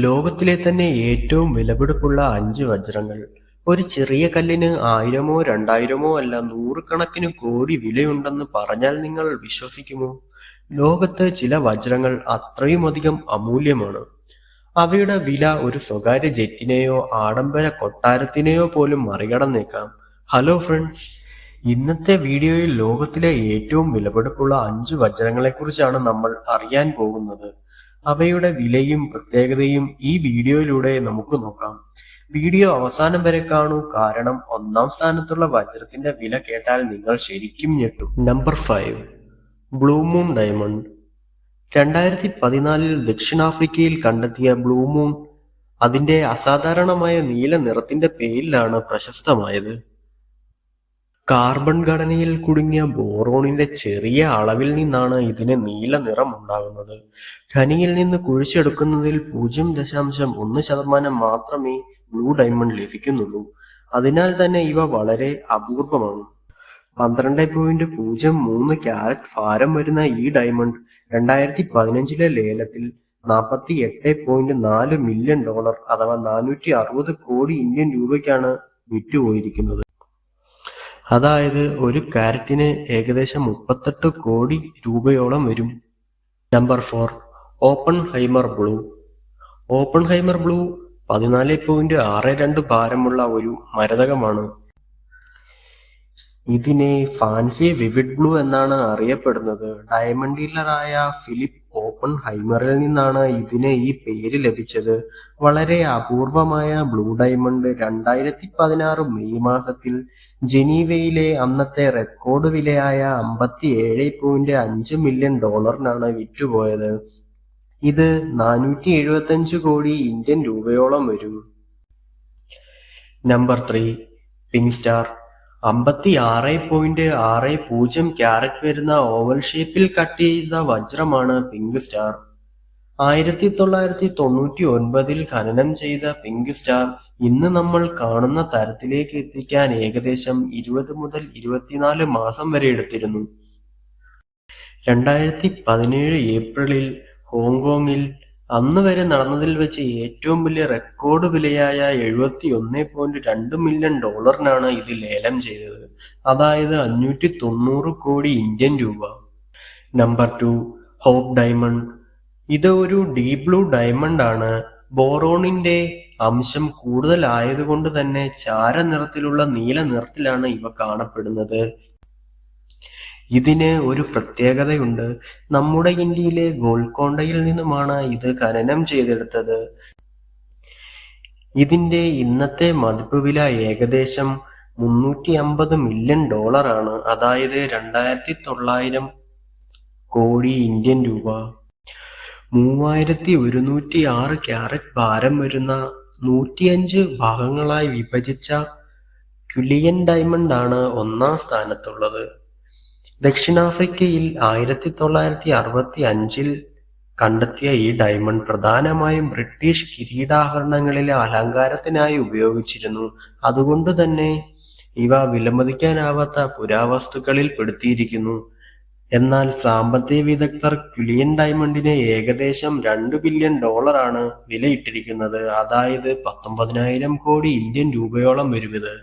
ലോകത്തിലെ തന്നെ ഏറ്റവും വിലപിടിപ്പുള്ള 5 വജ്രങ്ങൾ. ഒരു ചെറിയ കല്ലിന് 1000മോ 2000മോ അല്ല, നൂറുകണക്കിന് കോടി വിലയുണ്ടെന്ന് പറഞ്ഞാൽ നിങ്ങൾ വിശ്വസിക്കുമോ? ലോകത്ത് ചില വജ്രങ്ങൾ അത്രയുമധികം അമൂല്യമാണ്. അവയുടെ വില ഒരു സ്വകാര്യ ജെറ്റിനെയോ ആഡംബര കൊട്ടാരത്തിനെയോ പോലും മറികടന്നേക്കാം. ഹലോ ഫ്രണ്ട്സ്, ഇന്നത്തെ വീഡിയോയിൽ ലോകത്തിലെ ഏറ്റവും വിലപിടിപ്പുള്ള 5 വജ്രങ്ങളെക്കുറിച്ചാണ് നമ്മൾ അറിയാൻ പോകുന്നത്. അവയുടെ വിലയും പ്രത്യേകതയും ഈ വീഡിയോയിലൂടെ നമുക്ക് നോക്കാം. വീഡിയോ അവസാനം വരെ കാണൂ, കാരണം ഒന്നാം സ്ഥാനത്തുള്ള വജ്രത്തിന്റെ വില കേട്ടാൽ നിങ്ങൾ ശരിക്കും ഞെട്ടും. Number 5, blue moon diamond. 2014 ദക്ഷിണാഫ്രിക്കയിൽ കണ്ടെത്തിയ ബ്ലൂ മൂൺ അതിന്റെ അസാധാരണമായ നീല നിറത്തിന്റെ പേരിലാണ് പ്രശസ്തമായത്. കാർബൺ ഘടനയിൽ കുടുങ്ങിയ ബോറോണിന്റെ ചെറിയ അളവിൽ നിന്നാണ് ഇതിന് നീല നിറം ഉണ്ടാകുന്നത്. ഖനിയിൽ നിന്ന് കുഴിച്ചെടുക്കുന്നതിൽ 0.1% മാത്രമേ ബ്ലൂ ഡയമണ്ട് ലഭിക്കുന്നുള്ളൂ. അതിനാൽ തന്നെ ഇവ വളരെ അപൂർവമാണ്. 12.03 ക്യാരറ്റ് ഭാരം വരുന്ന ഈ ഡയമണ്ട് 2015 ലേലത്തിൽ $48.4 മില്യൺ അഥവാ 460 കോടി ഇന്ത്യൻ രൂപയ്ക്കാണ് വിറ്റുപോയിരിക്കുന്നത്. അതായത് ഒരു കാരറ്റിന് ഏകദേശം 38 കോടി രൂപയോളം വരും. Number 4, Oppenheimer blue. Oppenheimer blue 14.62 ഭാരമുള്ള ഒരു മരതകമാണ്. ഇതിനെ ഫാൻസി വിവിഡ് ബ്ലൂ എന്നാണ് അറിയപ്പെടുന്നത്. ഡയമണ്ട് ഡീലറായ ഫിലിപ്പ് ഓപ്പൺഹൈമറിൽ നിന്നാണ് ഇതിന് ഈ പേര് ലഭിച്ചത്. വളരെ അപൂർവമായ ബ്ലൂ ഡയമണ്ട് 2016 മെയ് മാസത്തിൽ ജനീവയിലെ അന്നത്തെ റെക്കോർഡ് വിലയായ $57.5 മില്യൺ വിറ്റുപോയത്. ഇത് 475 കോടി ഇന്ത്യൻ രൂപയോളം വരും. Number 3, pink star. 56.60 ക്യാരറ്റ് വരുന്ന ഓവൽ ഷേപ്പിൽ കട്ട് ചെയ്ത വജ്രമാണ് പിങ്ക് സ്റ്റാർ. 1999 ഖനനം ചെയ്ത പിങ്ക് സ്റ്റാർ ഇന്ന് നമ്മൾ കാണുന്ന തരത്തിലേക്ക് എത്തിക്കാൻ ഏകദേശം 20 മുതൽ 24 മാസം വരെ എടുത്തിരുന്നു. 2017 ഏപ്രിലിൽ ഹോങ്കോങ്ങിൽ അന്ന് വരെ നടന്നതിൽ വെച്ച് ഏറ്റവും വലിയ റെക്കോർഡ് വിലയായ $71.2 മില്യൺ ഇത് ലേലം ചെയ്തത്. അതായത് 590 കോടി ഇന്ത്യൻ രൂപ. Number 2, Hope Diamond. ഇത് ഒരു ഡീപ് ബ്ലൂ ഡയമണ്ട് ആണ്. ബോറോണിന്റെ അംശം കൂടുതലായതുകൊണ്ട് തന്നെ ചാരനിറത്തിലുള്ള നീല നിറത്തിലാണ് ഇവ കാണപ്പെടുന്നത്. ഇതിന് ഒരു പ്രത്യേകതയുണ്ട്. നമ്മുടെ ഇന്ത്യയിലെ ഗോൽക്കൊണ്ടയിൽ നിന്നുമാണ് ഇത് ഖനനം ചെയ്തെടുത്തത്. ഇതിന്റെ ഇന്നത്തെ മതിപ്പ് വില ഏകദേശം $350 മില്യൺ ആണ്. അതായത് 2900 കോടി ഇന്ത്യൻ രൂപ. 3106 ക്യാരറ്റ് ഭാരം വരുന്ന 105 ഭാഗങ്ങളായി വിഭജിച്ച ക്വിലിയൻ ഡയമണ്ട് ആണ് ഒന്നാം സ്ഥാനത്തുള്ളത്. ദക്ഷിണാഫ്രിക്കയിൽ 1965 കണ്ടെത്തിയ ഈ ഡയമണ്ട് പ്രധാനമായും ബ്രിട്ടീഷ് കിരീടാഭരണങ്ങളിലെ അലങ്കാരത്തിനായി ഉപയോഗിച്ചിരുന്നു. അതുകൊണ്ട് തന്നെ ഇവ വിലമതിക്കാനാവാത്ത പുരാവസ്തുക്കളിൽ പെടുത്തിയിരിക്കുന്നു. എന്നാൽ സാമ്പത്തിക വിദഗ്ധർ ക്വിലിയൻ ഡയമണ്ടിന് ഏകദേശം $2 ബില്യൺ ആണ് വിലയിട്ടിരിക്കുന്നത്. അതായത് 19,000 കോടി ഇന്ത്യൻ രൂപയോളം വരും ഇത്.